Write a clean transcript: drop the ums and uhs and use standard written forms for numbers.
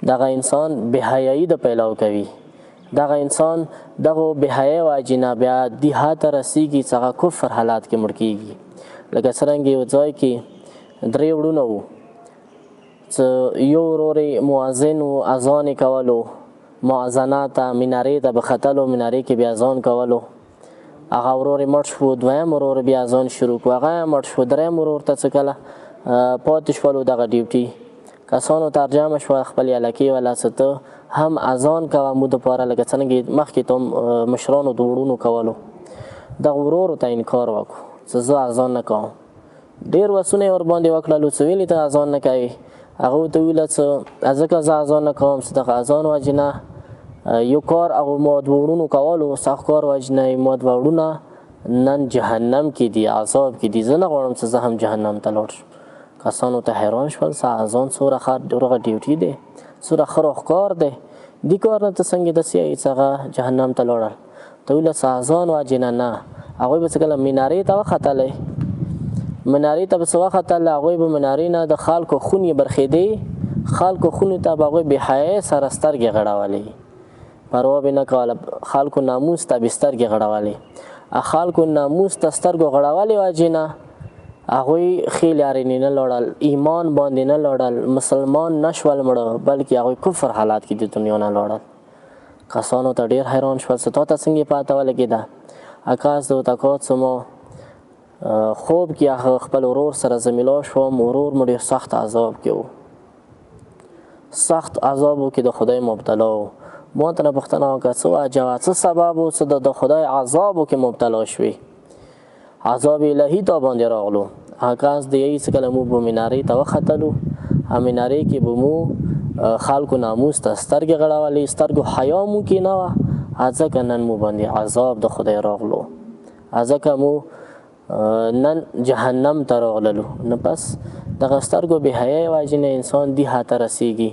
دغه انسان بهایي د پیلاو کوي. دغه انسان دغه بهایي واجنه بیا دیها ته رسیږي چې هغه کفر حالات کې مړ کیږي. لکه څرنګه یو ځای کې 3 وروڼه وو چې یو ورور یې مؤذن و، اذان یې کولو، مؤذنه ته منارې ته به ختلو، منارې کې بیا اذان کولو. هغه ورور یې مړ شو، دویم ورور بیا اذان شروع کړو، هغه یې مړ شو. دریم ورور ته څه کله پاتې شولو دغه ډیوټي کسانو ترجمه شوه خپلې هلکې وله چې ته هم اذان کوه مو دپاره لکه څرنګه مخکې ته مشرانو د وروڼو کولو. دغه ورورو ته انکار وکړو چې زه اذان نه کوم. ډېر وسونه یې ورباندې وکړلو چې ولې ته اذان نه کوې. هغه ورته وویله چې ځکه زه اذان نه کوم چې دغه اذان وجې نه یو کار هغه ما دوه وروڼو کولو، سخت کار وجې نه ما دوه وروڼه نن جهنم کې دي، عذاب کې دي، زه نه غواړم چې زه هم جهنم ته لاړ شم. کسانو ته حیران شول چې اذان څومره ښه ډیوټي دی، څومره ښه راښکار دی، دې کار نه ته څنګه داسې وایې چې هغه جهنم ته لاړل. ته ویله چې اذان وجې نه هغوی به څه کله منارې ته وختلی، منارې ته به څه وختل، هغوی به منارې نه د خلکو خونې برخېدې، خلکو خونې ته به هغوی بې حیایۍ سره سترګې غړولې، پروا به نه کوله، خلکو ناموس ته به سترګې غړولې. خلکو ناموس ته سترګو غړولې وجې نه هغوی ښې لارې نه لاړل، ایمان باندې نه لاړل، مسلمان نه شول مړه، بلکې هغوی کفر حالات کې د دنیا نه لاړل. کسانو ته ډېر حیران شول چې تا ته څنګه پته ولګېده. اکاس د ورته کړه چې ما خوب کې خپل ورور سره زه ملا شوم، ورور مو ډېر سخت عذاب کې و، سخت عذابو کې د خدای مبتلا و. ما ته نه پوښتنه وکړه څه وجه څه سبب و چې د خدای عذابو کې مبتلا شوې، عذاب الهي تا باندې راغلو. هکاس د یی څه کله مو به منارې ته وختلو، منارې کې به مو خلکو ناموس ته سترګې غړولې، سترګو حیا مو کې نه وه، ځکه نن مو باندې عذاب د خدای راغلو، ځکه مو نن جهنم ته راغللو. نو پس دغه سترګو بې حیایۍ وجې نه انسان دې حد ته رسیږي.